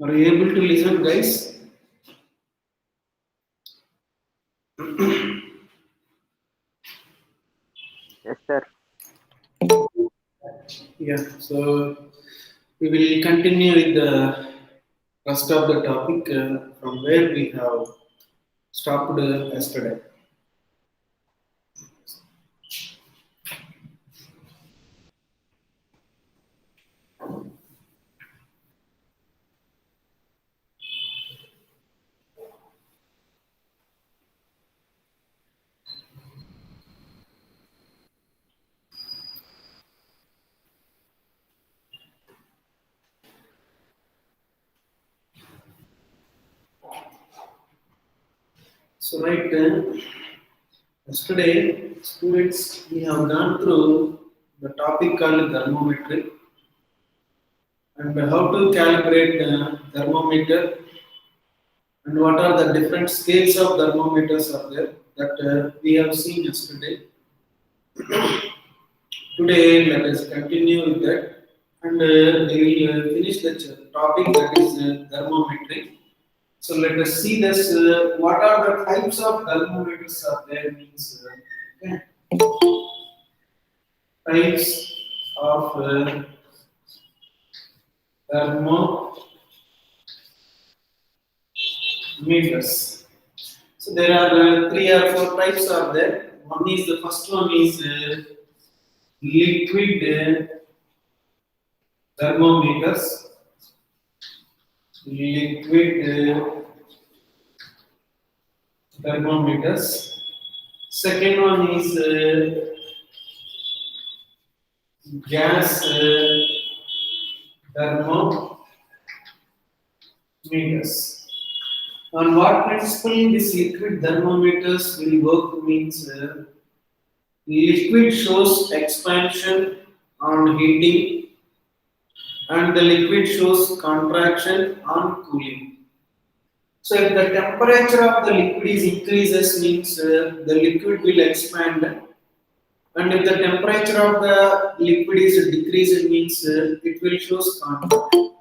Are you able to listen, guys? Yes, sir. Yeah, so we will continue with the rest of the topic from where we have stopped yesterday. So, right, yesterday, students, we have gone through the topic called thermometry and how to calibrate the thermometer and what are the different scales of thermometers are there that we have seen yesterday. Today, let us continue with that, and we will finish the topic that is thermometry. So let us see this. What are the types of thermometers are there? Means okay, types of thermometers. So there are three or four types are there. One is the first one is liquid thermometers. Liquid thermometers. Second one is gas thermometers. On what principle this liquid thermometers will work means liquid shows expansion on heating and the liquid shows contraction on cooling. So if the temperature of the liquid is increases means the liquid will expand, and if the temperature of the liquid is decreased means it will show contraction.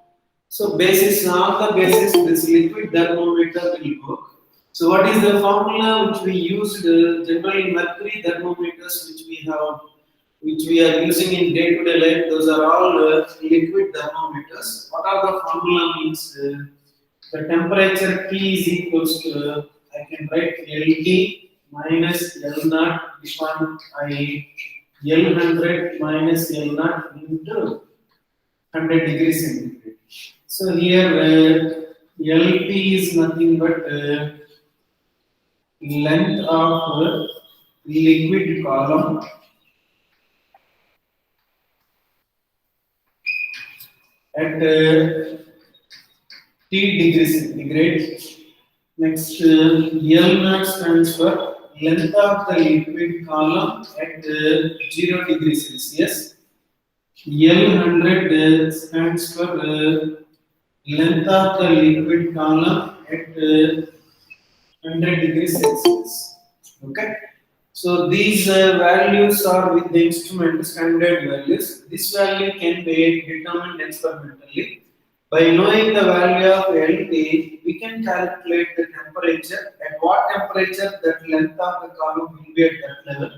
So basis on the basis this liquid thermometer will work. So what is the formula which we used generally mercury thermometers which we are using in day-to-day life? Those are all liquid thermometers. What are the formula means? The temperature T is equals to I can write LT minus L naught upon I L100 minus L naught into 100 degrees centigrade. So here LP is nothing but length of liquid column at T degrees centigrade. Next, L naught stands for length of the liquid column at 0 degrees Celsius. L100 stands for length of the liquid column at 100 degrees Celsius. Okay. So these values are with the instrument standard values. This value can be determined experimentally. By knowing the value of LT, we can calculate the temperature. At what temperature that length of the column will be at that level.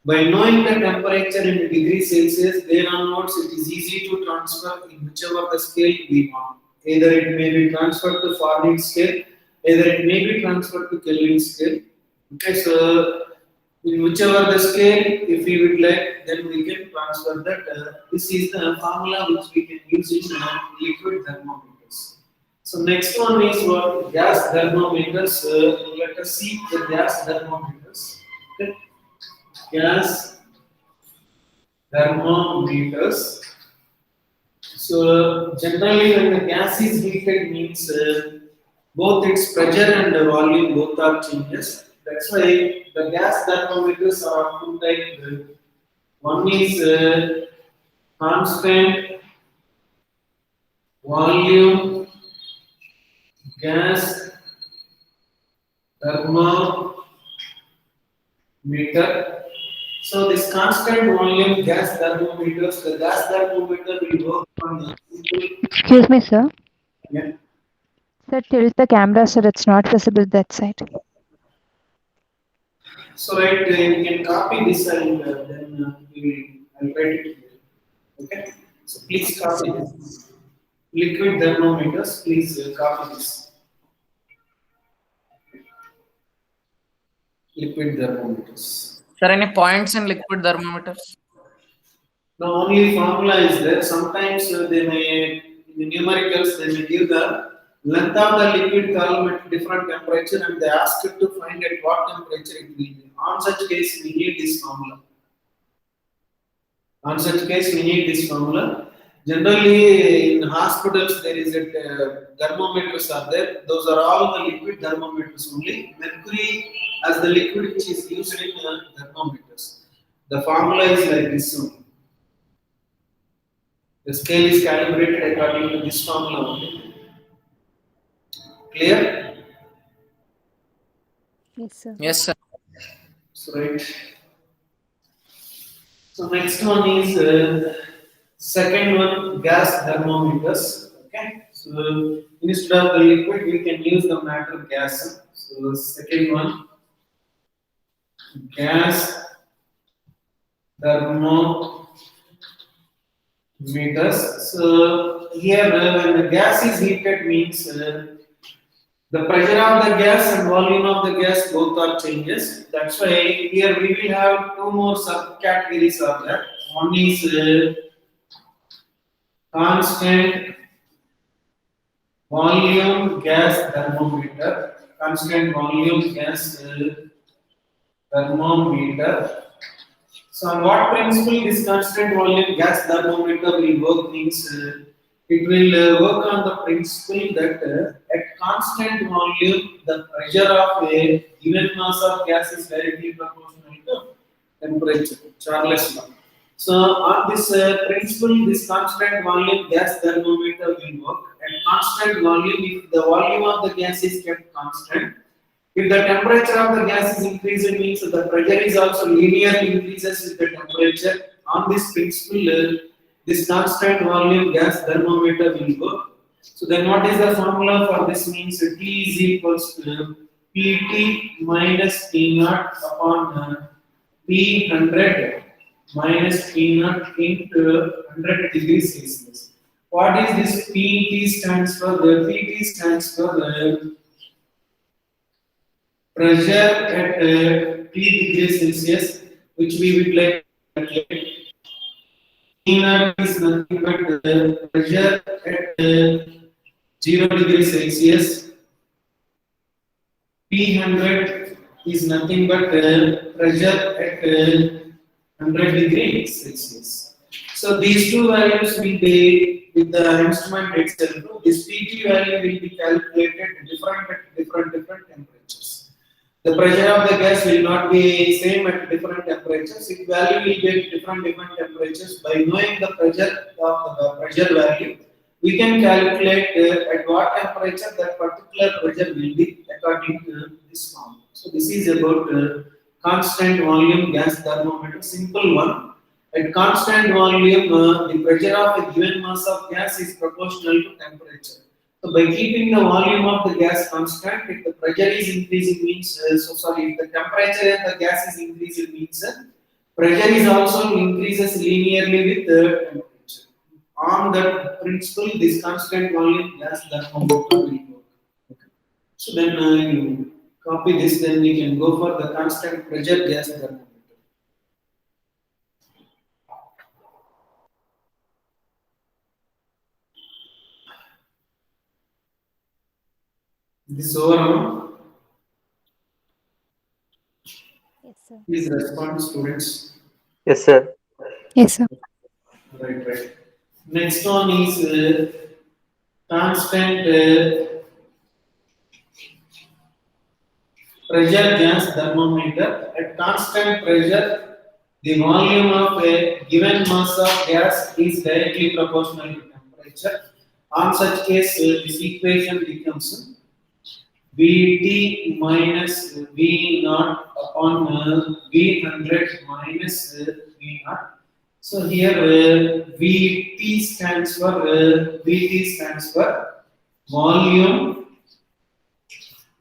By knowing the temperature in degrees Celsius, then onwards it is easy to transfer in whichever the scale we want. Either it may be transferred to Fahrenheit scale, either it may be transferred to Kelvin scale. Okay, so in whichever the scale, if we would like, then we can transfer that. This is the formula which we can use in liquid thermometers. So next one is what gas thermometers. Let us see the gas thermometers. Okay. Gas thermometers. So generally, when the gas is heated, means both its pressure and the volume both are changes. That's why the gas thermometers are of two types. One is constant volume gas thermometer. So this constant volume gas thermometers, the gas thermometer will work on the simple. Excuse me, sir. Yeah. Sir, tilt the camera so it's not visible that side. So right, you can copy this and then I'll write it here. Okay. So please copy this. Liquid thermometers, please copy this. Liquid thermometers. Sir, any points in liquid thermometers? Now only formula is there. Sometimes they may, in the numericals, they may give the length of the liquid column at different temperature and they ask it to find at what temperature it will be. On such case, we need this formula. On such case, we need this formula. Generally, in hospitals, there is a thermometers are there. Those are all the liquid thermometers only. Mercury as the liquid which is used in thermometers. The formula is like this one. The scale is calibrated according to this formula only. Clear? Yes, sir. Yes, sir. So right. So next one is second one, gas thermometers. Okay. So instead of the liquid, we can use the matter gas. So second one, gas thermometers. So here, when the gas is heated, means the pressure of the gas and volume of the gas both are changes. That's why here we will have two more subcategories of that. One is constant volume gas thermometer. Constant volume gas thermometer. So on what principle this constant volume gas thermometer will work means it will work on the principle that at constant volume the pressure of a given mass of gas is directly proportional to temperature, Charles law. So on this principle, this constant volume gas thermometer will work. At constant volume, if the volume of the gas is kept constant, if the temperature of the gas is increased, it means the pressure is also linearly increases with the temperature. On this principle, this constant volume gas thermometer will work. So then what is the formula for this means T is equals to Pt minus T naught upon P100 minus P naught into 100 degrees Celsius. What is this Pt stands for? The Pt stands for pressure at T degrees Celsius, which we would like to calculate. T naught is nothing but pressure at 0 degrees Celsius. P100 is nothing but pressure at 100 degrees Celsius. So these two values will be with the instrument itself. This Pt value will be calculated different at different temperatures. The pressure of the gas will not be same at different temperatures. Its value will be at different temperatures. By knowing the pressure of the pressure value, we can calculate at what temperature that particular pressure will be according to this formula. So this is about constant volume gas thermometer, simple one. At constant volume, the pressure of a given mass of gas is proportional to temperature. So by keeping the volume of the gas constant, if the pressure is increasing means, if the temperature of the gas is increasing means, pressure is also increases linearly with the temperature. On that principle, this constant volume gas thermometer will work. Okay. So then you copy this, then we can go for the constant pressure gas thermometer. This is over now. Yes, sir. Please respond, students. Yes, sir. Yes, sir. Right. Next one is constant pressure gas thermometer. At constant pressure, the volume of a given mass of gas is directly proportional to temperature. On such case, this equation becomes Vt minus V naught upon V100 minus V naught. So here Vt stands for volume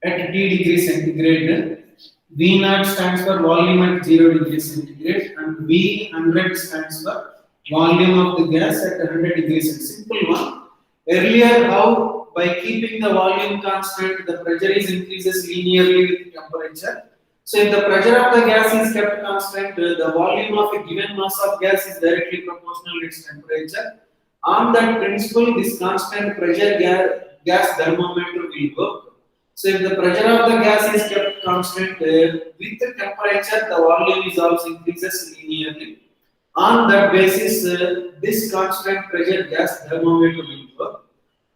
at T degree centigrade. V naught stands for volume at 0 degree centigrade, and V100 stands for volume of the gas at 100 degrees centigrade. Simple one. Earlier, how by keeping the volume constant, the pressure is increases linearly with temperature. So, if the pressure of the gas is kept constant, the volume of a given mass of gas is directly proportional to its temperature. On that principle, this constant pressure gas thermometer will work. So, if the pressure of the gas is kept constant, with the temperature, the volume is also increases linearly. On that basis, this constant pressure gas thermometer will work.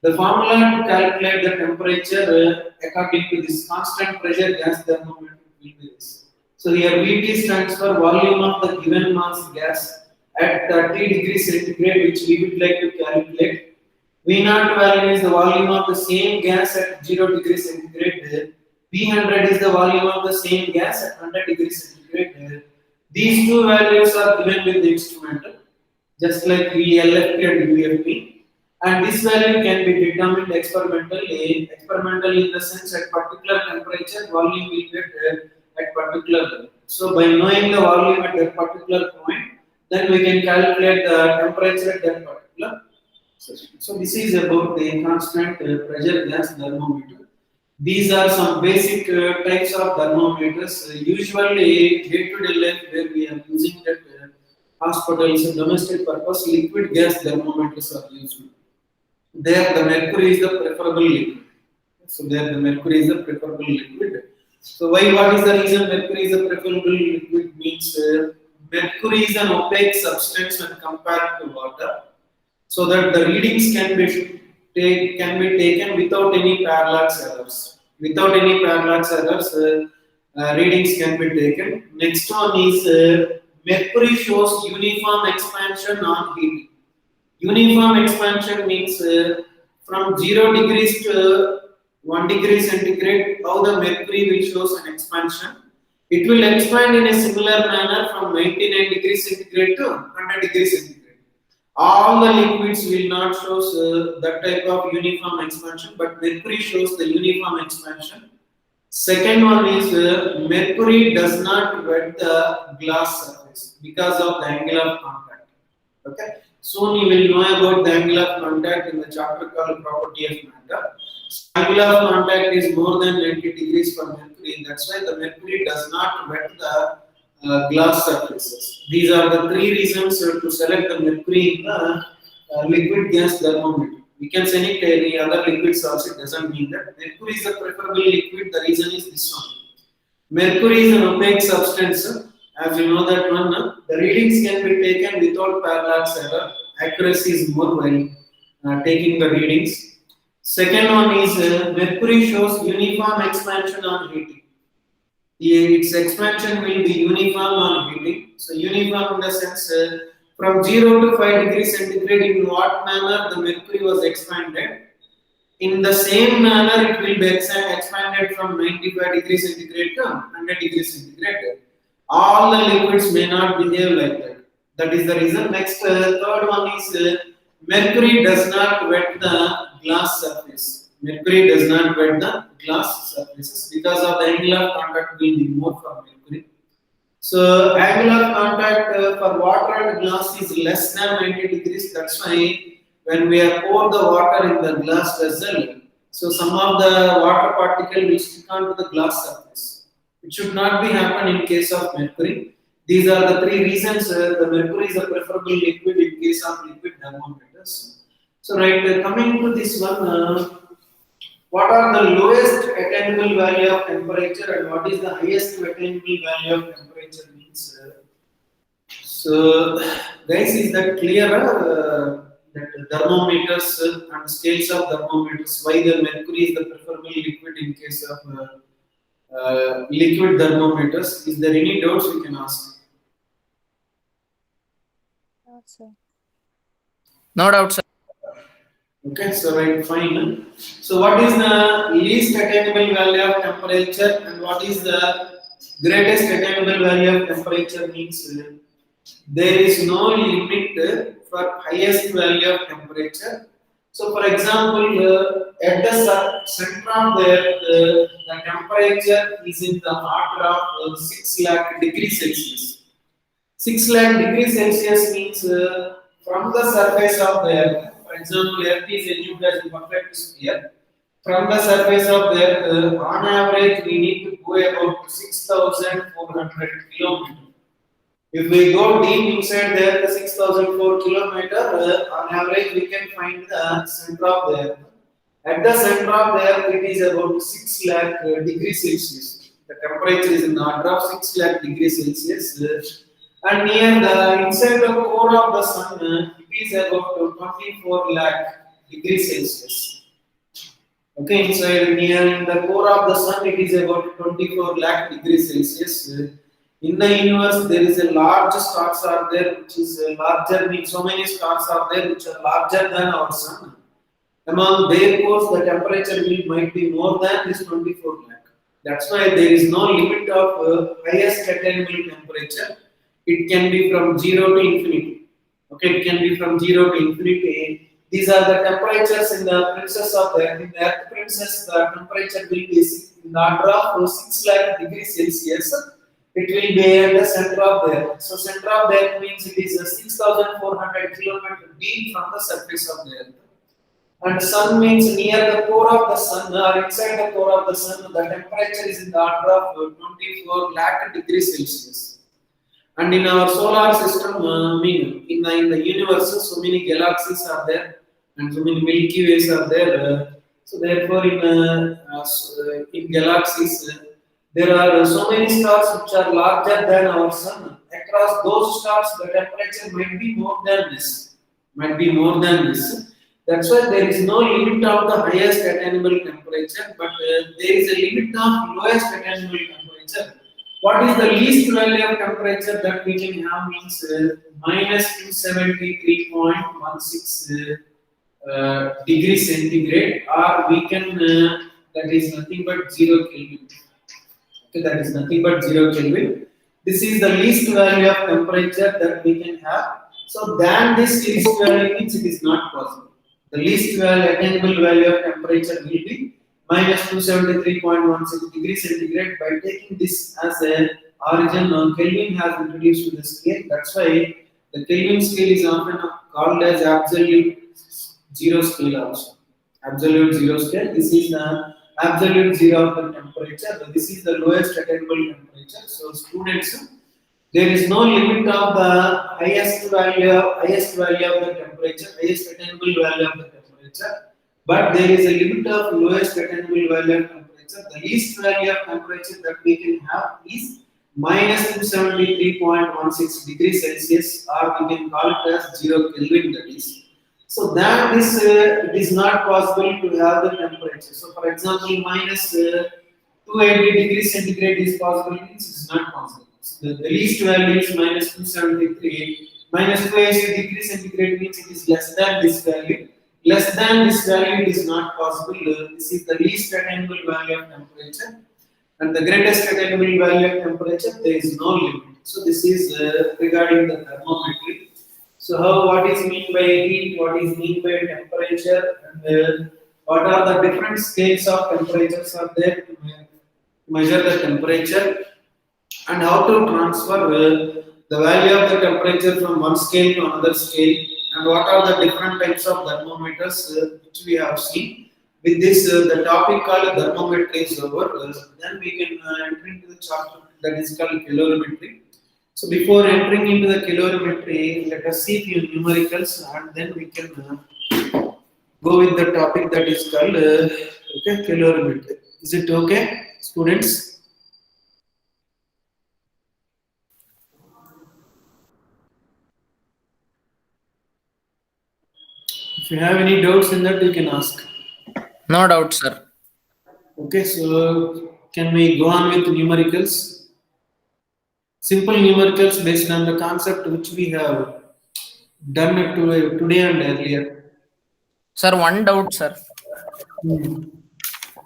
The formula to calculate the temperature according to this constant pressure gas thermometer will be this. So here Vt stands for volume of the given mass gas at 30 degrees centigrade, which we would like to calculate. V0 value is the volume of the same gas at 0 degrees centigrade. V100 is the volume of the same gas at 100 degrees centigrade. These two values are given with the instrumental, just like LFP and UFP. And this value can be determined experimentally. Experimental in the sense at particular temperature, volume will get at particular level. So by knowing the volume at that particular point, then we can calculate the temperature at that particular. So this is about the constant pressure gas thermometer. These are some basic types of thermometers. Usually, day-to-day life where we are using that hospitals, domestic purpose, liquid gas thermometers are used. There, the mercury is the preferable liquid. So there, the mercury is the preferable liquid. So why? What is the reason mercury is the preferable liquid? Means mercury is an opaque substance when compared to water, so that the readings can be taken without any parallax errors. Without any parallax errors, readings can be taken. Next one is mercury shows uniform expansion on heating. Uniform expansion means from 0 degrees to 1 degree centigrade, how the mercury will shows an expansion. It will expand in a similar manner from 99 degrees centigrade to 100 degrees centigrade. All the liquids will not show that type of uniform expansion, but mercury shows the uniform expansion. Second one is mercury does not wet the glass surface because of the angle of contact. Okay. Soon you will know about the angle of contact in the chapter called property of matter. Angle of contact is more than 90 degrees for mercury. That's why the mercury does not wet the glass surfaces. These are the three reasons to select the mercury in the liquid gas thermometer. We can send it any other liquids also, it doesn't mean that. Mercury is the preferable liquid, the reason is this one. Mercury is an opaque substance. As you know that one, the readings can be taken without parallax error. Accuracy is more while taking the readings. Second one is mercury shows uniform expansion on heating. Its expansion will be uniform on heating. So uniform in the sense from 0 to 5 degrees centigrade, in what manner the mercury was expanded. In the same manner, it will be expanded from 95 degrees centigrade to 100 degrees centigrade. All the liquids may not behave like that. That is the reason. Next, third one is mercury does not wet the glass surface. Mercury does not wet the glass surfaces because of the angle of contact will be more for mercury. So, angle of contact for water and glass is less than 90 degrees. That's why when we pour the water in the glass vessel, so some of the water particle will stick onto the glass surface. It should not be happen in case of mercury. These are the three reasons the mercury is a preferable liquid in case of liquid thermometers. So right, coming to this one, what are the lowest attainable value of temperature and what is the highest attainable value of temperature means? So guys, is that clear? That thermometers and scales of thermometers, why the mercury is the preferable liquid in case of liquid thermometers. Is there any doubts we can ask? No, sir. No doubt, sir. Okay, so right, fine. So what is the least attainable value of temperature and what is the greatest attainable value of temperature means there is no limit for highest value of temperature. So, for example, at the center of the temperature is in the order of 6 lakh degrees Celsius. 6 lakh degrees Celsius means from the surface of the earth, for example, earth is assumed as a perfect sphere. From the surface of the earth, on average, we need to go about 6,400 kilometers. If we go deep inside there, the 6,004 kilometer, on average, we can find the center of the earth. At the center of the earth, it is about 6 lakh degrees Celsius. The temperature is in the order of 6 lakh degrees Celsius. And near the inside the core of the sun, it is about 24 lakh degrees Celsius. Okay, inside near the core of the sun, it is about 24 lakh degrees Celsius. In the universe, there is a large stars are there, which is larger. Means so many stars are there which are larger than our sun. Among their cores, the temperature might be more than this 24 lakh. That's why there is no limit of highest attainable temperature. It can be from 0 to infinity. Okay, it can be from 0 to infinity. These are the temperatures in the princess of the earth. In the earth princess, the temperature will be in the order of 6 lakh degrees Celsius. It will be at the center of the earth. So, center of the earth means it is 6,400 kilometers deep from the surface of the earth. And sun means near the core of the sun or inside the core of the sun, the temperature is in the order of 24 lakh degrees Celsius. And in our solar system, in the universe, so many galaxies are there, and so many Milky Ways are there. So therefore, in galaxies, there are so many stars which are larger than our sun. Across those stars, the temperature might be more than this. That's why there is no limit of the highest attainable temperature, but there is a limit of lowest attainable temperature. What is the least value of temperature that we can have means minus 273.16 degrees centigrade, or we can that is nothing but 0 Kelvin. Okay, that is nothing but 0 Kelvin. This is the least value of temperature that we can have. So than this least value means it is not possible. The least value, attainable value of temperature will be minus 273.16 degrees centigrade. By taking this as a origin, Kelvin has introduced to the scale. That's why the Kelvin scale is often called as absolute zero scale also. Absolute zero scale. This is the absolute zero of the temperature. This is the lowest attainable temperature. So students, there is no limit of the highest value of the temperature, highest attainable value of the temperature, but there is a limit of lowest attainable value of temperature. The least value of temperature that we can have is minus 273.16 degrees Celsius, or we can call it as 0 Kelvin, that is. So that is it is not possible to have the temperature. So for example, minus 280 degrees centigrade is possible, means it is not possible. The least value is minus 273. Minus 280 degrees centigrade means it is less than this value. Less than this value it is not possible. This is the least attainable value of temperature. And the greatest attainable value of temperature, there is no limit. So this is regarding the thermometry. So what is mean by heat, what is mean by temperature, and what are the different scales of temperatures are there to measure the temperature, and how to transfer the value of the temperature from one scale to another scale, and what are the different types of thermometers which we have seen. With this, the topic called thermometry is over. Then we can enter into the chapter that is called calorimetry. So before entering into the calorimetry, let us see few numericals, and then we can go with the topic that is called calorimetry. Is it okay, students? If you have any doubts in that, you can ask. No doubt, sir. Okay, so can we go on with numericals? Simple numericals based on the concept which we have done today and earlier. Sir, one doubt, sir.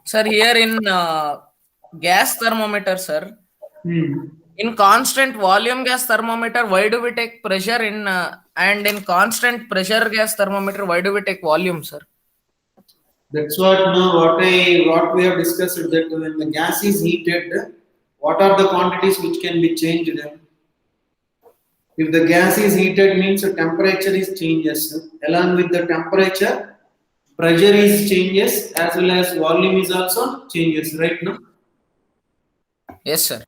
Sir, here in gas thermometer, sir, in constant volume gas thermometer, why do we take pressure in and in constant pressure gas thermometer, why do we take volume, sir? That's what we have discussed, that when the gas is heated, what are the quantities which can be changed? If the gas is heated, means the temperature is changes. Along with the temperature, pressure is changes as well as volume is also changes, right now. Yes, sir.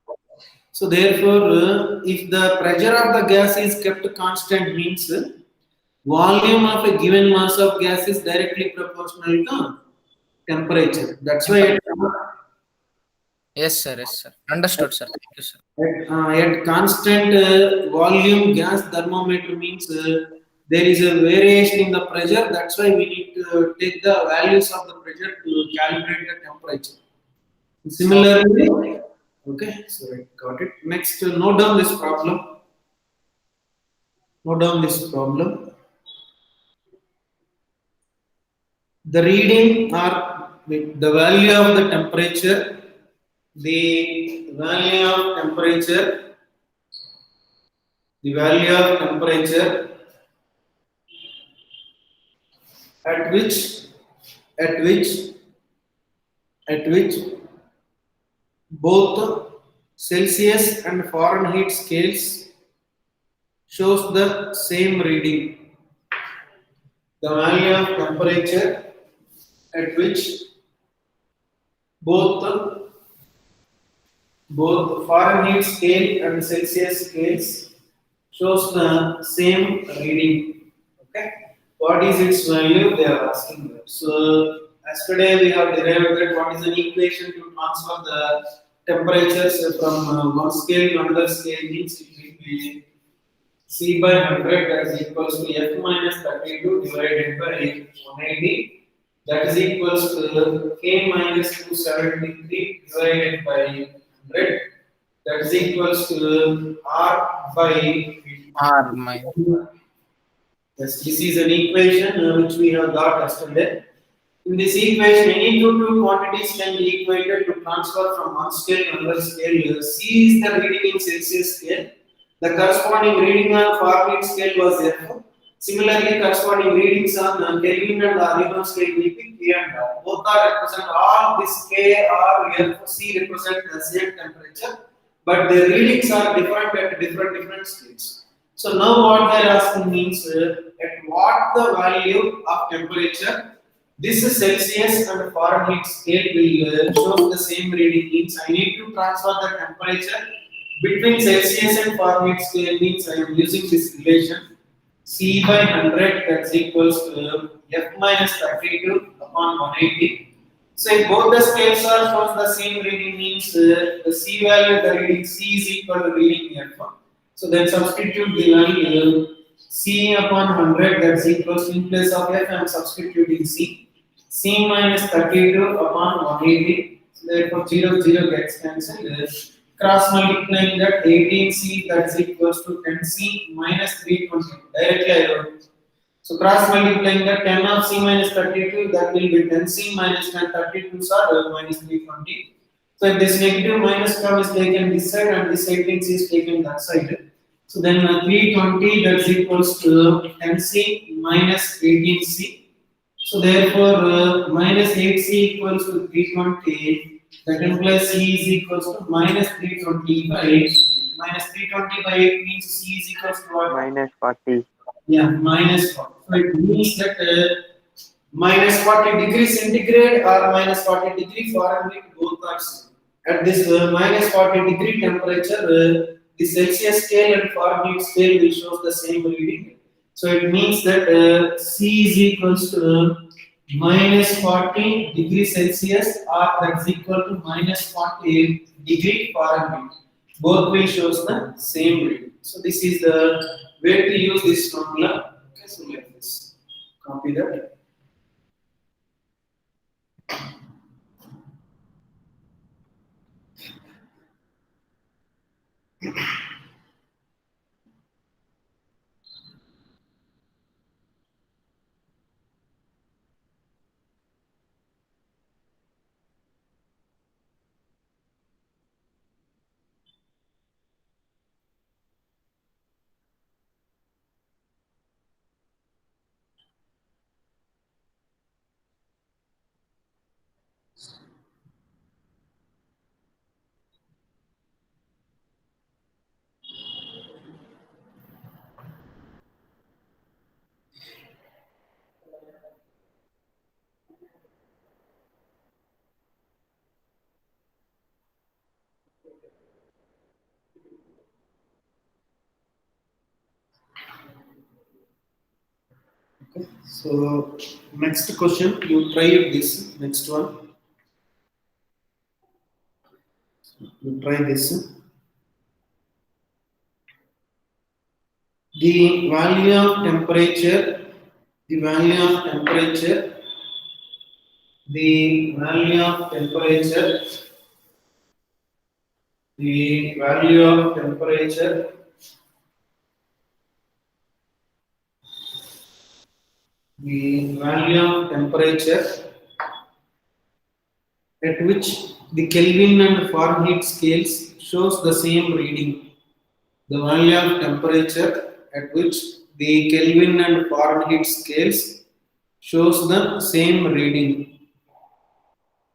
So therefore, if the pressure of the gas is kept constant, means volume of a given mass of gas is directly proportional to temperature. That's why Yes, sir. Yes, sir. Understood, sir. Thank you, sir. at constant volume gas thermometer, means there is a variation in the pressure. That's why we need to take the values of the pressure to calibrate the temperature. Similarly, okay, so I got it. Next, note down this problem. Note down this problem. The reading or the value of the temperature, the value of temperature, the value of temperature at which at which at which both Celsius and Fahrenheit scales shows the same reading. The value of temperature at which both both Fahrenheit scale and Celsius scales shows the same reading. Okay, what is its value? They are asking that. So yesterday we have derived that what is an equation to transfer the temperatures from one scale to another scale, means it will be C by 100, that is equals to F minus 32 divided by 180, that is equals to K minus 273 divided by 100, that is equals to R by 50. R my. Yes, this is an equation which we have got yesterday. In this equation, any two quantities can be equated to transfer from one scale to another scale. C is the reading in Celsius scale. The corresponding reading on Fahrenheit scale was F. Similarly, corresponding readings on Kelvin and Riemann scale will be K and R. Both are represent all this K, R, F, C represent the same temperature, but the readings are different at different scales. So now what they are asking means at what the value of temperature this is Celsius and Fahrenheit scale will show the same reading, means I need to transfer the temperature between Celsius and Fahrenheit scale, means I am using this relation C by 100, that's equals to F minus 32 upon 180. So if both the scales are shows the same reading, means the C value, the reading C is equal to reading F. So then substitute the value C upon 100, that's equals to, in place of F I am substituting C. C minus 32 upon 180. So therefore 0 gets cancelled. Cross multiplying that 18C, that's equals to 10C minus 320. Directly I wrote. So cross multiplying that 10 of C minus 32, that will be 10C minus 10, 32 are minus 320. So if this negative minus term is taken this side and this 18C is taken that side. So then 320, that's equals to 10C minus 18C. So therefore, minus 8C equals to 320. That implies C is equals to minus 320 by 8. Minus 320 by 8 means C is equals to what? minus 40. Yeah, minus 40. So it means that minus 40 degrees centigrade or minus 40 degree Fahrenheit both are same. At this minus 40 degree temperature, the Celsius scale and Fahrenheit scale will show the same reading. So it means that C is equals to minus 40 degree Celsius or that's equal to minus 40 degree Fahrenheit. Both will shows the same reading. So this is the way to use this formula. Okay, so like this. Copy that. Okay. So next question, you try this. Next one, you try this. The value of temperature, the value of temperature, the value of temperature, the value of temperature, the value of temperature at which the Kelvin and Fahrenheit scales shows the same reading. The value of temperature at which the Kelvin and Fahrenheit scales shows the same reading.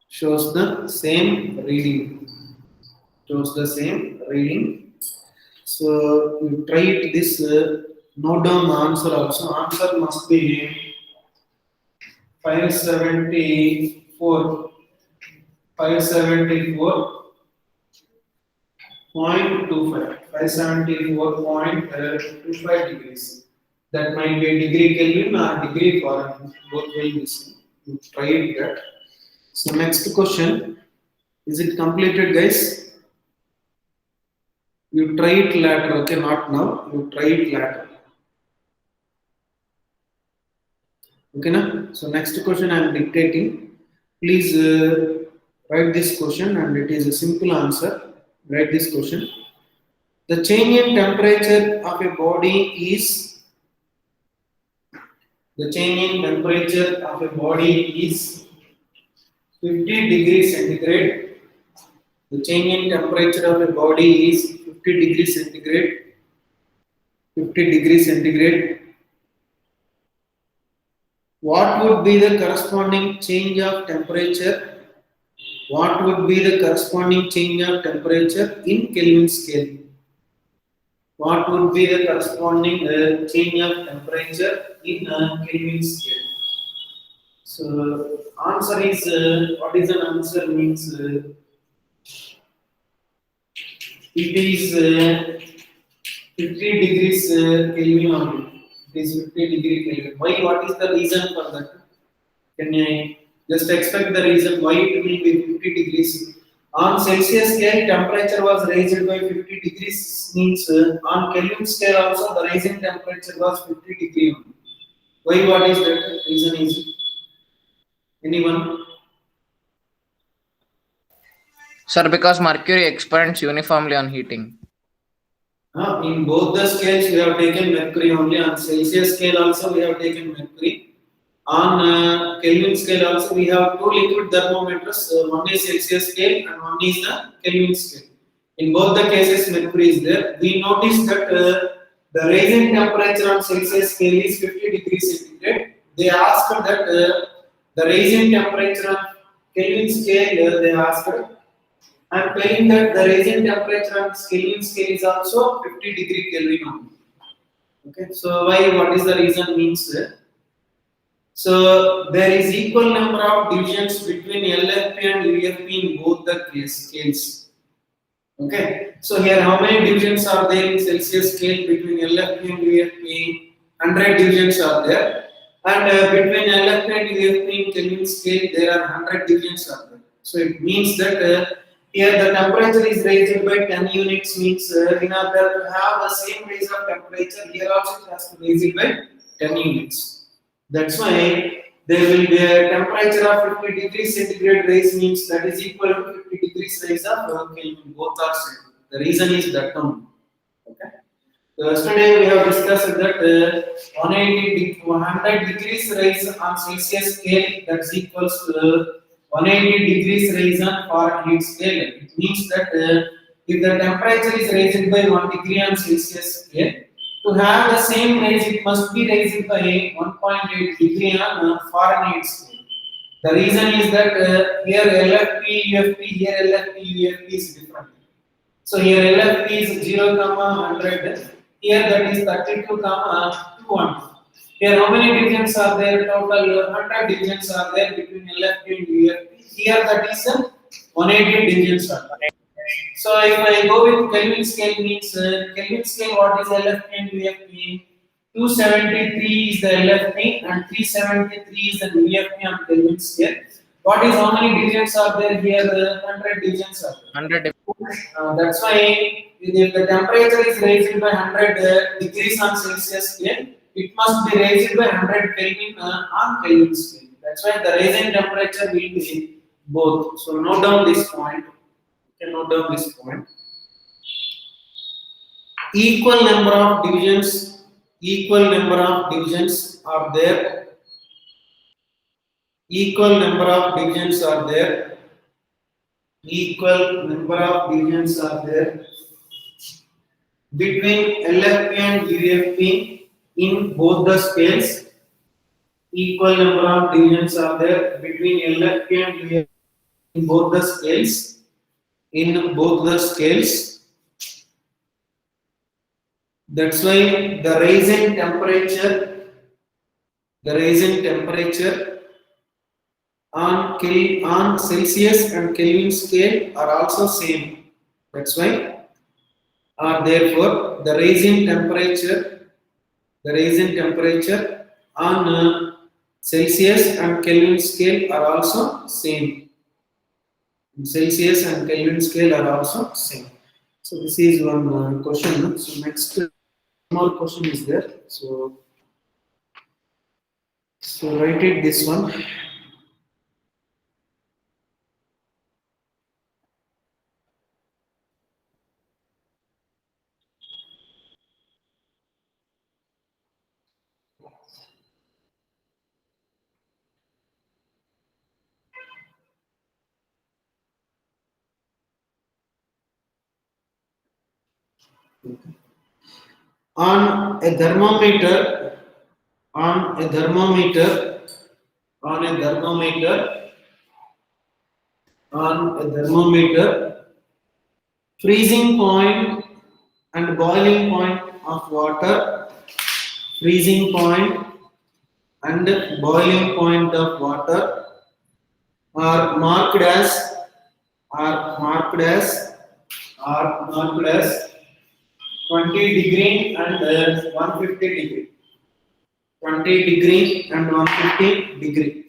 Shows the same reading. Shows the same reading. So you try it this. Note down the answer also. Answer must be 574. 574.25. 574.25 degrees. That might be a degree Kelvin or degree Fahrenheit. Both will be same. You try it that. So next question. Is it completed, guys? You try it later, okay? Not now. You try it later. Okay, na? So next question I am dictating. Please write this question, and it is a simple answer. Write this question. The change in temperature of a body is 50 degrees centigrade. The change in temperature of a body is 50 degrees centigrade. 50 degrees centigrade. What would be the corresponding change of temperature? What would be the corresponding change of temperature in Kelvin scale? What would be the corresponding change of temperature in Kelvin scale? So answer is what is an answer means it is 50 degrees Kelvin only. It is 50 degree Kelvin. Why? What is the reason for that? Can I just expect the reason why it will be 50 degrees? On Celsius scale, temperature was raised by 50 degrees. Means on Kelvin scale also the rising temperature was 50 degree only. Why? What is that reason? Is anyone? Sir, because mercury expands uniformly on heating. In both the scales we have taken mercury only. On Celsius scale also we have taken mercury. On Kelvin scale also we have two liquid thermometers. One is Celsius scale and one is the Kelvin scale. In both the cases mercury is there. We notice that the rising temperature on Celsius scale is 50 degrees centigrade. They asked that the rising temperature on Kelvin scale they asked. I am telling that the rising temperature on Kelvin scale is also 50 degree Kelvin only. Okay, so why? What is the reason? Means so there is equal number of divisions between LFP and UFP in both the scales. Okay, so here how many divisions are there in Celsius scale between LFP and UFP? 100 divisions are there, and between LFP and UFP in Kelvin scale there are 100 divisions are there. So it means that here the temperature is raised by 10 units. Means in order to have the same raise of temperature, here also it has to raise it by 10 units. That's why there will be a temperature of 50 degrees centigrade raise, means that is equal to 50 degrees raise of Kelvin. Both are same. The reason is that only. Okay. So yesterday we have discussed that 100 degrees raise on Celsius scale, that's equals to 180 degrees raise on Fahrenheit scale. It means that if the temperature is raised by 1 degree on Celsius scale, to have the same raise, it must be raised by 1.8 degree on Fahrenheit scale. The reason is that here LFP, UFP, here LFP, UFP is different. So here LFP is 0, 100. Here that is 32, 200. Here how many divisions are there? Total 100 divisions are there between LFP and UFP. Here that is 180 divisions are there. So if I go with Kelvin scale, means Kelvin scale, what is LFP and UFP? 273 is the LFP and 373 is the VFP on Kelvin scale. What is how many divisions are there here? 100 divisions are there. 100. That's why if the temperature is raised by 100 degrees on Celsius scale, it must be raised by 100 Kelvin on Kelvin scale. That's why the rising temperature will be both. So note down this point. You can note down this point. Equal number of divisions are there. Equal number of divisions are there. Equal number of divisions are there between LFP and UFP in both the scales. Equal number of divisions are there between LFP and UFP in both the scales. In both the scales. That's why the rising temperature on Celsius and Kelvin scale are also same. That's why, therefore, the rising temperature on Celsius and Kelvin scale are also same. Celsius and Kelvin scale are also same. So this is one question. So next more question is there. So write it this one. On a thermometer, freezing point and boiling point of water, freezing point and boiling point of water are marked as 20 degree and 150 degree. 20 degree and 150 degree.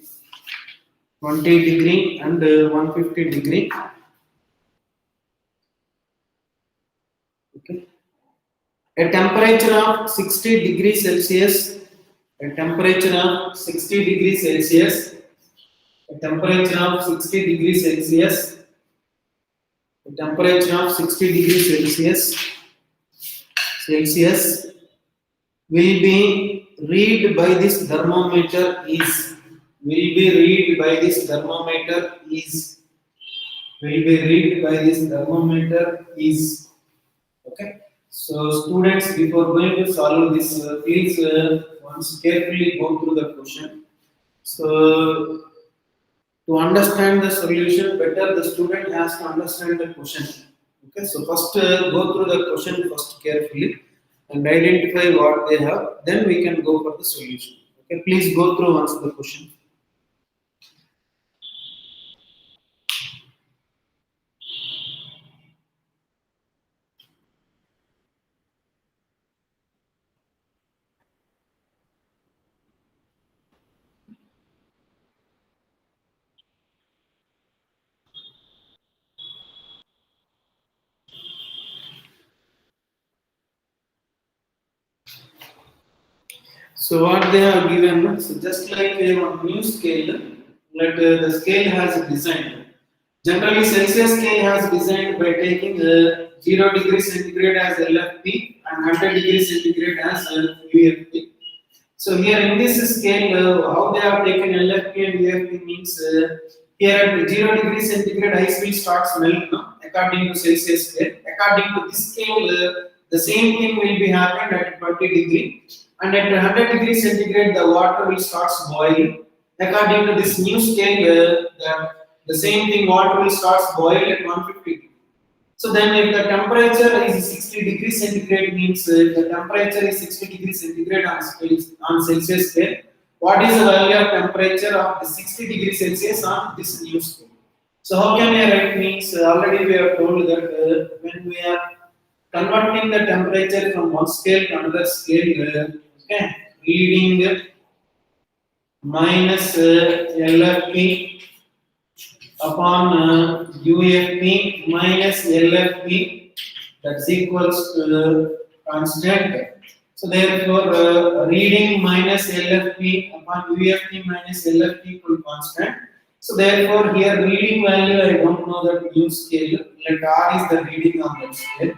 20 degree and 150 degree. Okay. A temperature of 60 degrees Celsius. A temperature of 60 degrees Celsius. A temperature of 60 degrees Celsius. A temperature of 60 degrees Celsius will be read by this thermometer is okay. So students, before going to solve this, please once carefully go through the question. So to understand the solution better, the student has to understand the question. Okay, so first go through the question first carefully and identify what they have. Then we can go for the solution. Okay, please go through once the question. So what they have given, so just like a new scale, the scale has a design. Generally, Celsius scale has designed by taking 0 degrees centigrade as LFP and 100 degrees centigrade as UFP. So here in this scale, how they have taken LFP and UFP means here at 0 degrees centigrade ice will start melt according to Celsius scale. According to this scale, the same thing will be happened at 20 degree, and at 100 degrees centigrade the water will start boiling. According to this new scale, the same thing water will start boil at 150. So then if the temperature is 60 degrees centigrade means the temperature is 60 degrees centigrade on Celsius scale. What is the value of temperature of the 60 degrees Celsius on this new scale? So how can I write means already we have told that when we are converting the temperature from one scale to another scale, Okay, reading minus LFP upon UFP minus LFP, that's equals to constant. So therefore, reading minus LFP upon UFP minus LFP equal constant. So therefore, here reading value I don't know that U scale. Let R is the reading on that scale.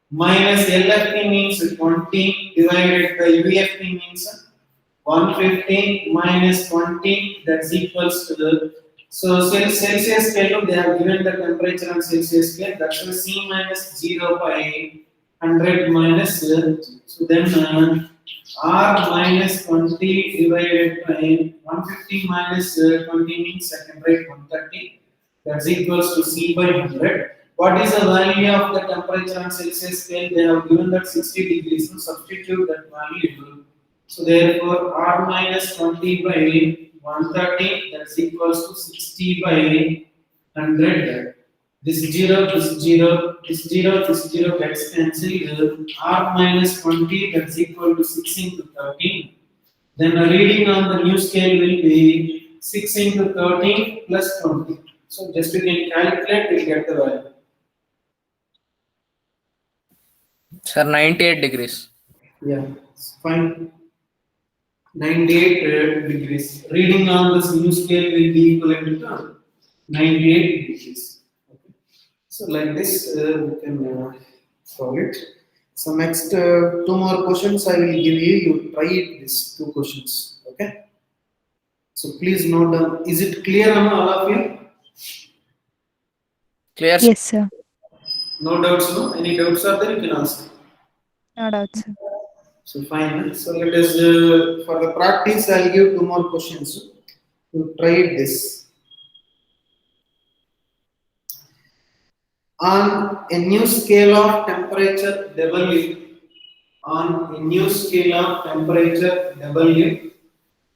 Minus LFP means 20 divided by UFP means 150 minus 20, that's equals to the, so Celsius scale they have given the temperature on Celsius scale, that's why C minus 0 by 100 minus so then R minus 20 divided by 150 minus 20 means second rate 130, that's equals to C by 100. What is the value of the temperature on Celsius scale? They have given that 60 degrees, so substitute that value. So therefore, R minus 20 by 130, that's equals to 60 by 100. This 0, this 0, this 0, this 0 gets cancelled. R minus 20, that's equal to 6 into 13. Then the reading on the new scale will be 6 into 13 plus 20. So just you can calculate, we'll get the value. Sir, 98 degrees. Yeah, it's fine. 98 degrees. Reading on this new scale will be equivalent to 98 degrees. Okay. So like this, we can solve it. So next, two more questions I will give you. You try these two questions. Okay. So please note down. Is it clear on all of you? Clear? Yes, sir. No doubts. No. Any doubts are there? You can ask. No doubt, sir. So fine. So let us for the practice. I'll give two more questions. To try this. On a new scale of temperature W, on a new scale of temperature W,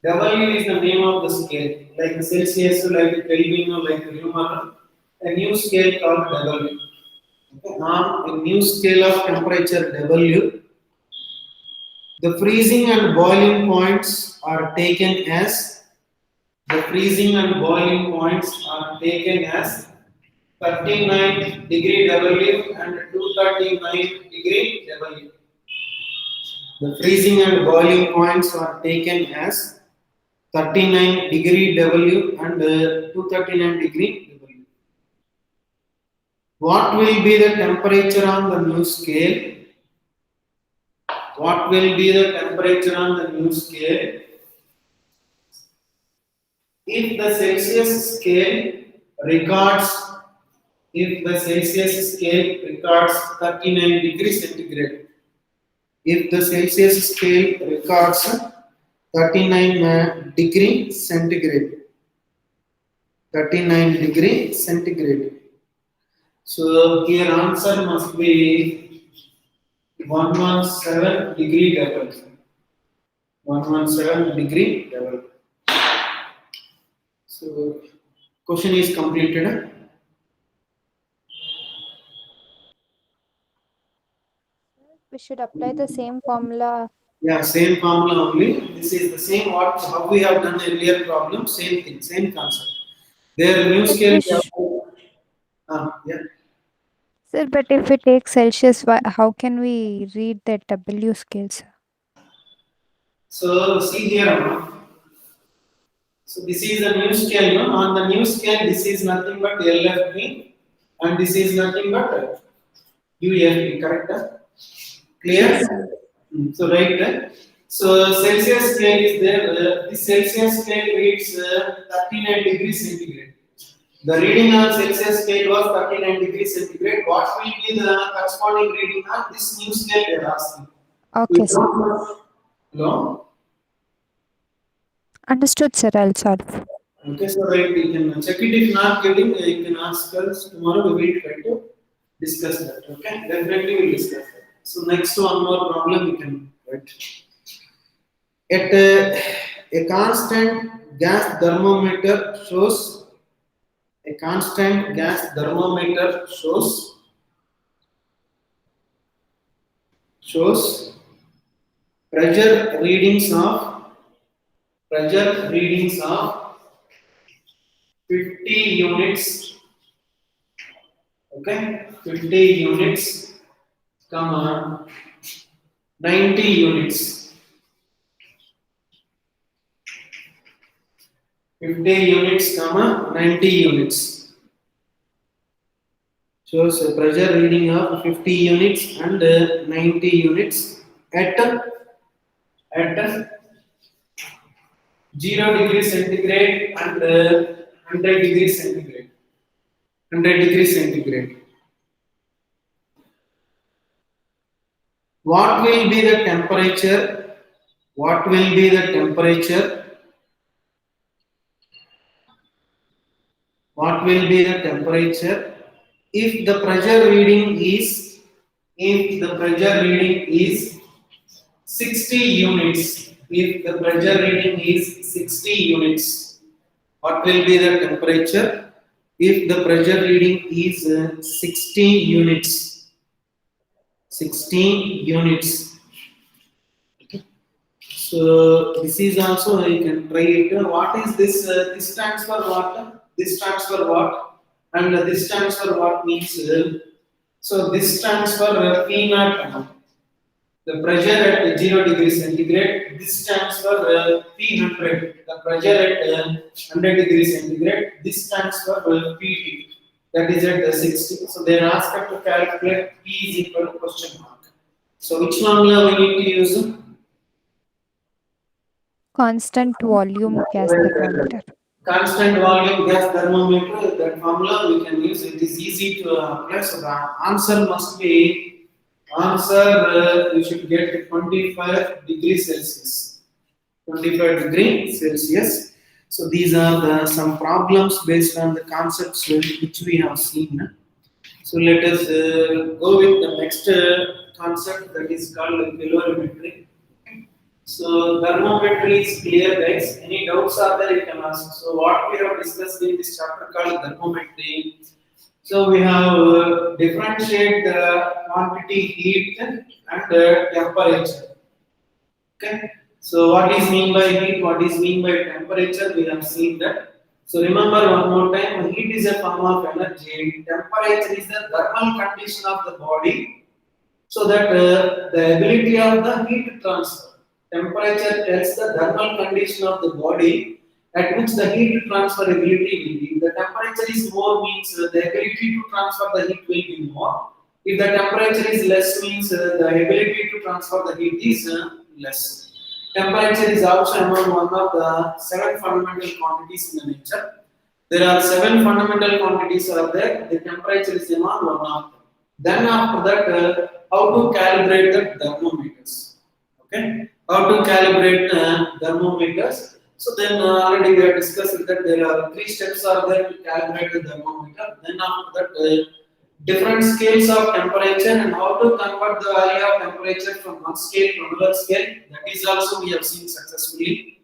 W is the name of the scale, like Celsius, like Kelvin, or like Newton. A new scale called W. Okay. On a new scale of temperature W, the freezing and boiling points are taken as 39 degree W and 239 degree W. The freezing and boiling points are taken as 39 degree W and 239 degree W. What will be the temperature on the new scale? What will be the temperature on the new scale? If the Celsius scale records 39 degrees centigrade, if the Celsius scale records 39 degree centigrade, 39 degree centigrade. So here answer must be 117 degree level. 117 degree level. So question is completed. We should apply the same formula. Yeah, same formula only. This is the same what how we have done earlier problem. Same thing, same concept. Their new But scale. we sh- Yeah. Sir, but if we take Celsius, how can we read that W scale, sir? So see here, so this is the new scale. No? On the new scale, this is nothing but LFP, and this is nothing but UFP. Correct? Clear? Yes, sir. So right. So Celsius scale is there. This Celsius scale reads 39 degrees centigrade. The reading on Celsius scale was 39 degrees centigrade. What will be the corresponding reading on this new scale? They are asking. Okay, sir. Hello? Understood, sir. I'll solve. Okay, so right, we can check it. If not getting, you can ask us tomorrow. We will try to discuss that. Okay, definitely we'll discuss that. So next one more problem we can write. At a constant gas thermometer shows pressure readings of 50 units, okay, 50 units, comma 90 units, 50 units, comma 90 units. Shows a pressure reading of 50 units and 90 units at 0 degrees centigrade and 100 degrees centigrade. 100 degrees centigrade. What will be the temperature? What will be the temperature? What will be the temperature if the pressure reading is 60 units? If the pressure reading is 60 units, what will be the temperature if the pressure reading is 60 units? 16 units. So this is also you can try it. What is this? This stands for what? This stands for what? And this stands for what means? So this stands for P naught. The pressure at 0 degrees centigrade. This stands for P100. The pressure at 100 degrees centigrade. This stands for PT. That is at 60. So they are asked to calculate P is equal to question mark. So which formula we need to use? Constant volume gas thermometer. Constant volume gas thermometer, that formula we can use. It is easy to apply. So the answer must be you should get 25 degrees Celsius. 25 degrees Celsius. So these are some problems based on the concepts which we have seen. So let us go with the next concept, that is called calorimetry. So thermometry is clear, guys. Any doubts are there, you can ask. So what we have discussed in this chapter called thermometry. So we have differentiate the quantity heat and temperature. Okay. So what is mean by heat? What is mean by temperature? We have seen that. So remember one more time, heat is a form of energy. Temperature is the thermal condition of the body, so that the ability of the heat transfer. Temperature tells the thermal condition of the body at which the heat transfer ability will be. If the temperature is more, means the ability to transfer the heat will be more. If the temperature is less, means the ability to transfer the heat is less. Temperature is also among one of the 7 fundamental quantities in the nature. There are 7 fundamental quantities are there. The temperature is among one of them. Then after that, how to calibrate the thermometers? Okay, how to calibrate thermometers? So then already we have discussed that there are 3 steps are there to calibrate the thermometer. Then after that, different scales of temperature and how to convert the value of temperature from one scale to another scale. That is also we have seen successfully.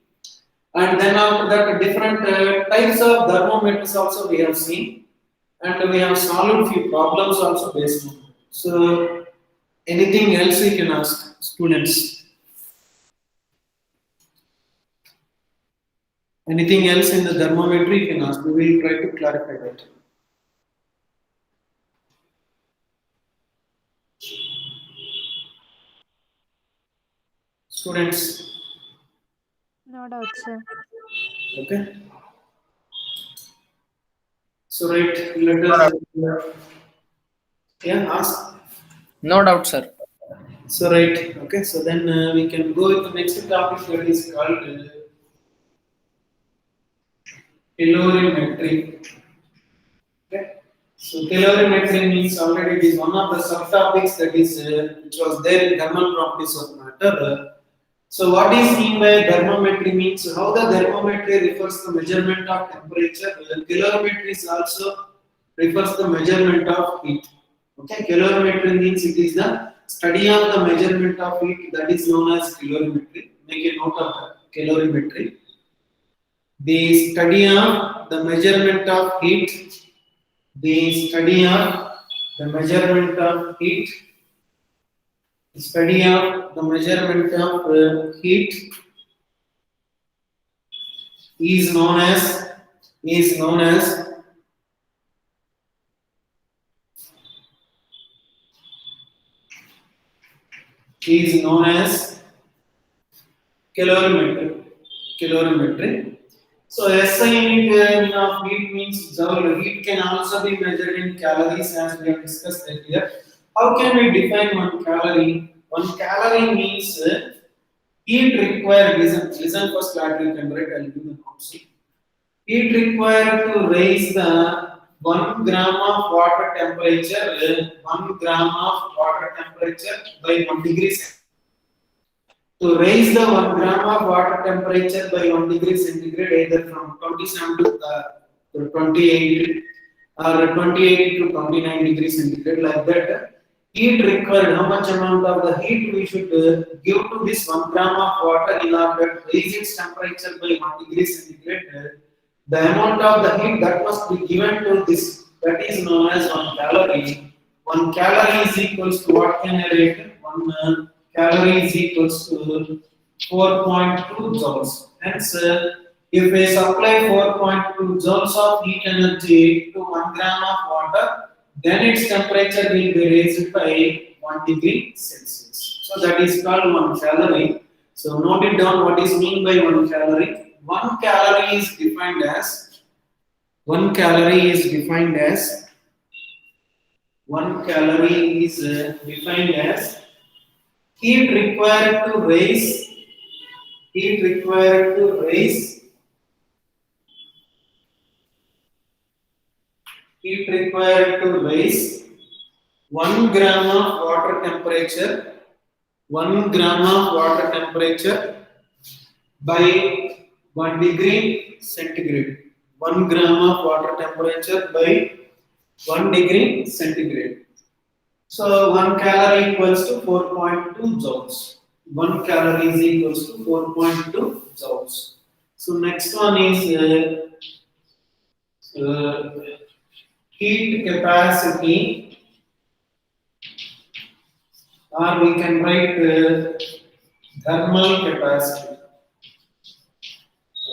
And then after that, different types of thermometers also we have seen. And we have solved few problems also based on that. So anything else you can ask students? Anything else in the thermometry you can ask? We will try to clarify that. Students. No doubt, sir. Okay. So right, let us ask. No doubt, sir. So right, okay. So then we can go with the next topic, that is called calorimetry. Okay. So calorimetry means already it is one of the subtopics that is which was there in thermal properties of matter. So what is mean by thermometry means how the thermometry refers the measurement of temperature. Calorimetry is also refers the measurement of heat. Okay, calorimetry means it is the study of the measurement of heat, that is known as calorimetry. Make a note of that, calorimetry. The study of the measurement of heat. The study of the measurement of heat. study of the measurement of heat is known as is known as is known as calorimetry. Calorimetry. So SI unit of heat means joule. Heat can also be measured in calories as we have discussed earlier. How can we define 1 calorie? 1 calorie means heat required. Listen first, later you can write. I'll do the notes. Heat required to raise the 1 gram of water temperature, 1 gram of water temperature by 1 degree centigrade. To raise the 1 gram of water temperature by 1 degree centigrade, either from 27 to 28 or 28 to 29 degrees centigrade, like that, heat required, how much amount of the heat we should give to this 1 gram of water in order to raise its temperature by 1 degree centigrade. The amount of the heat that must be given to this, that is known as 1 calorie. 1 calorie is equals to what can I write? 1 calorie is equals to 4.2 joules. Hence, if we supply 4.2 joules of heat energy to 1 gram of water, then its temperature will be raised by 1 degree Celsius. So that is called 1 calorie. So note it down what is meant by 1 calorie. 1 calorie is defined as 1 calorie is defined as 1 calorie is defined as heat required to raise 1 gram of water temperature 1 gram of water temperature by 1 degree centigrade. 1 gram of water temperature by 1 degree centigrade. So 1 calorie equals to 4.2 joules. 1 calorie is equals to 4.2 joules. So next one is heat capacity, or we can write thermal capacity.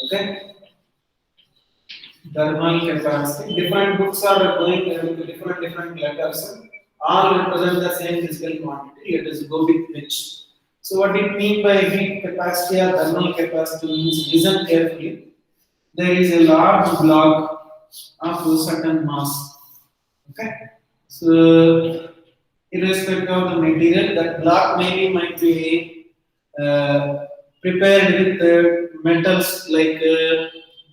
Okay, thermal capacity. Different books are going with different letters. All represent the same physical quantity. Let us go with which. So, what it means by heat capacity or thermal capacity means, listen carefully. There is a large block of a certain mass. Okay, so irrespective of the material, that block might be prepared with metals like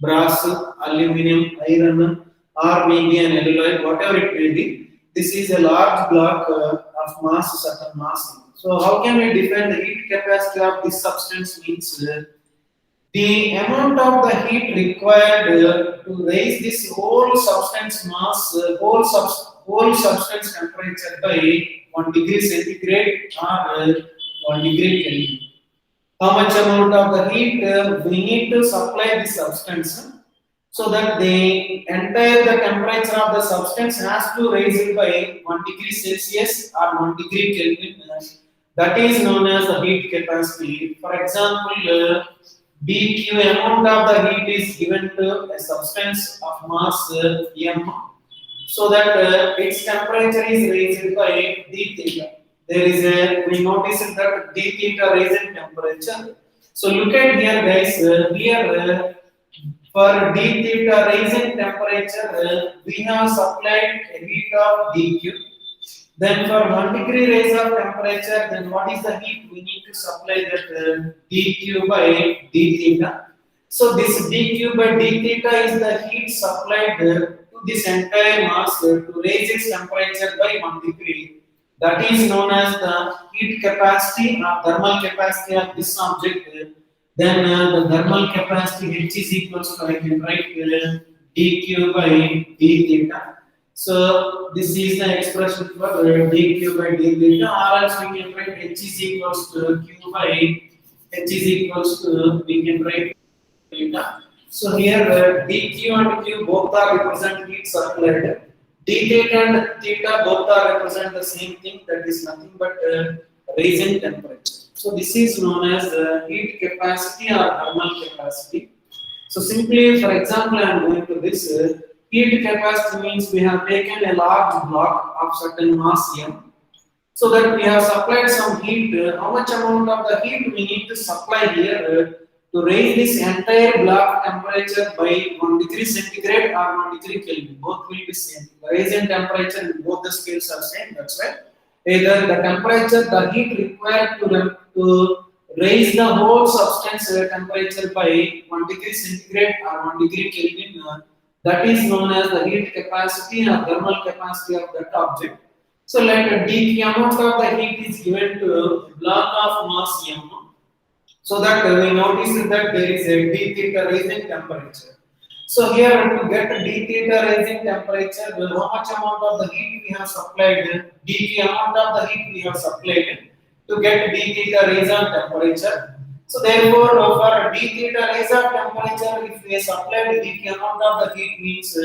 brass, aluminum, iron, or maybe an alloy, whatever it may be. This is a large block of mass, certain mass. So, how can we define the heat capacity of this substance? Means the amount of the heat required to raise this whole substance mass, whole substance temperature by 1 degree centigrade or 1 degree Kelvin. How much amount of the heat we need to supply this substance so that the entire temperature of the substance has to raise it by 1 degree Celsius or 1 degree Kelvin. That is known as the heat capacity. For example, dQ amount of the heat is given to a substance of mass m, so that its temperature is raised by d theta. There is we notice that d theta raising temperature. So look at here, guys. Here for d theta raising temperature, we have supplied a heat of dq. Then for 1 degree raise of temperature, then what is the heat we need to supply? That dq by d theta. So this dq by d theta is the heat supplied to this entire mass to raise its temperature by 1 degree. That is known as the heat capacity or thermal capacity of this object. Then the thermal capacity H is equals to, I can write dq by d theta. So this is the expression for dq by d theta, or else we can write H is equals to q by H is equals to, we can write theta. So here dq and q both are represent heat supplied. D theta and theta both are represent the same thing, that is nothing but rise in temperature. So this is known as heat capacity or thermal capacity. So simply, for example, I am going to this heat capacity means we have taken a large block of certain mass m, so that we have supplied some heat. How much amount of the heat we need to supply here to raise this entire block temperature by 1 degree centigrade or 1 degree Kelvin? Both will be same. The rise in temperature in both the scales are same. That's why either the temperature, the heat required to raise the whole substance temperature by 1 degree centigrade or 1 degree Kelvin, that is known as the heat capacity or thermal capacity of that object. So let dq amount of the heat is given to a block of mass m, so that we notice that there is a d theta rising temperature. So here to get d theta rising temperature, how much amount of the heat we have supplied, dq amount of the heat we have supplied to get d theta rise of temperature. So therefore, for d theta rise of temperature, if we supply dq amount of the heat means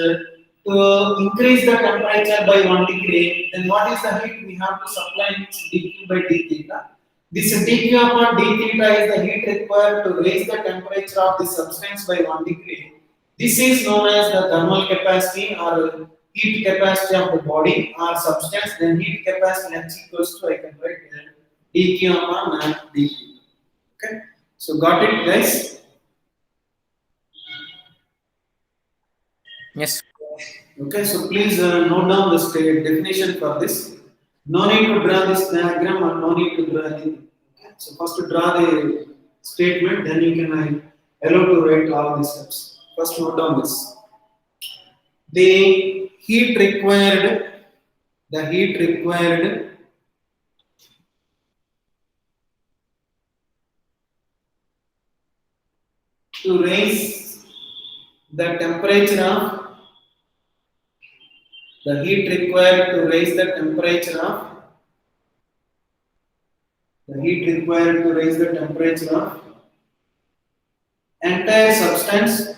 to increase the temperature by 1 degree, then what is the heat we have to supply means dq by d theta. This dq upon d theta is the heat required to raise the temperature of the substance by 1 degree. This is known as the thermal capacity or heat capacity of the body or substance. Then heat capacity H equals to, I can write dq upon dt. Okay, so got it, guys? Yes. Okay, so please note down the definition for this. No need to draw this diagram or no need to draw anything. Okay, so first to draw the statement, then you can allow to write all these steps. First note down this. The heat required to raise the temperature of the heat required to raise the temperature of entire substance,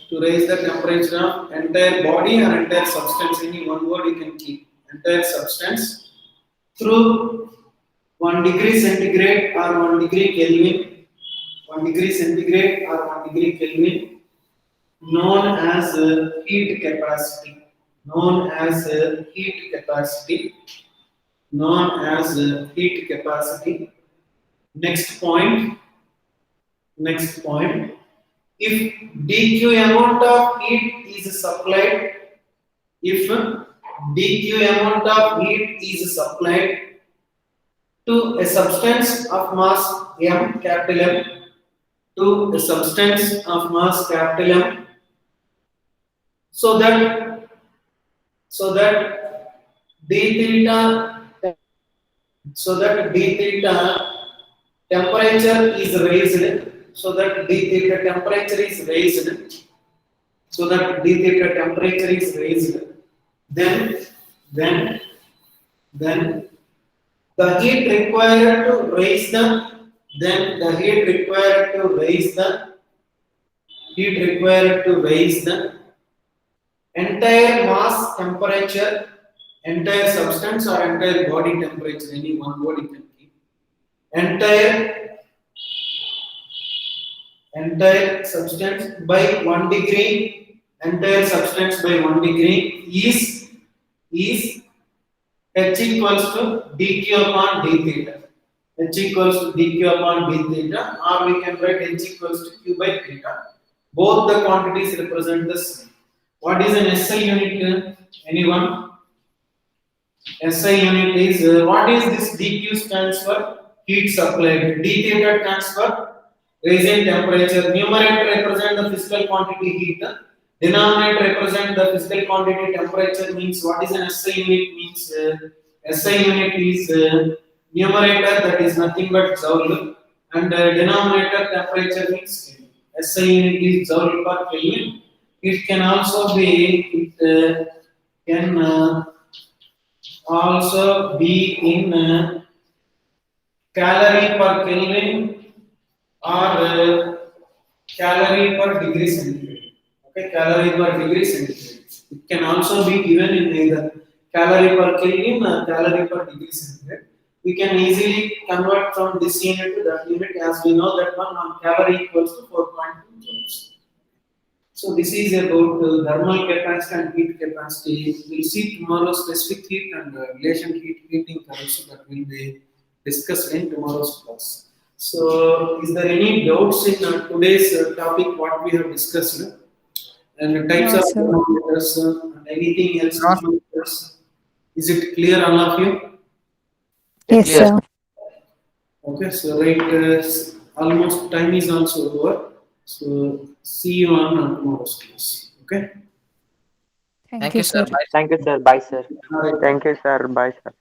to raise the temperature of entire body or entire substance, any one word you can keep, entire substance, through 1 degree centigrade or 1 degree Kelvin, 1 degree centigrade or 1 degree Kelvin, known as heat capacity. Known as heat capacity. Next point. If dq amount of heat is supplied, to a substance of mass m, capital M, to a substance of mass capital M, so that d theta temperature is raised, then the heat required to raise the entire mass temperature, entire substance or entire body temperature, any one word you can keep, entire substance by 1 degree, is H equals to dq upon d theta. Or we can write H equals to q by theta. Both the quantities represent the same. What is an SI unit? Anyone? SI unit is what is this dq stands for? Heat supplied. D theta stands for rising temperature. Numerator represent the physical quantity heat. Denominator represent the physical quantity temperature. Means what is an SI unit? Means SI unit is numerator, that is nothing but joule, and denominator temperature means Kelvin. SI unit is joule per Kelvin. It can also be in calorie per Kelvin or calorie per degree centigrade. Okay, calorie per degree centigrade. It can also be given in either calorie per Kelvin or calorie per degree centigrade. we can easily convert from this unit to that unit, as we know that 1 calorie equals to 4.2 joules. So this is about thermal capacity and heat capacity. We'll see tomorrow specific heat and relation heating curves that will be discussed in tomorrow's class. So, is there any doubts in today's topic what we have discussed? And the types No, of sir. thermometers and anything else? No. Thermometers? Is it clear, all of you? Yes, Clear. sir. Okay, so right, almost time is also over. So see you on tomorrow's class. Okay. Thank you, sir. Bye. Thank you, sir. Bye, sir. All right. Thank you, sir. Bye, sir.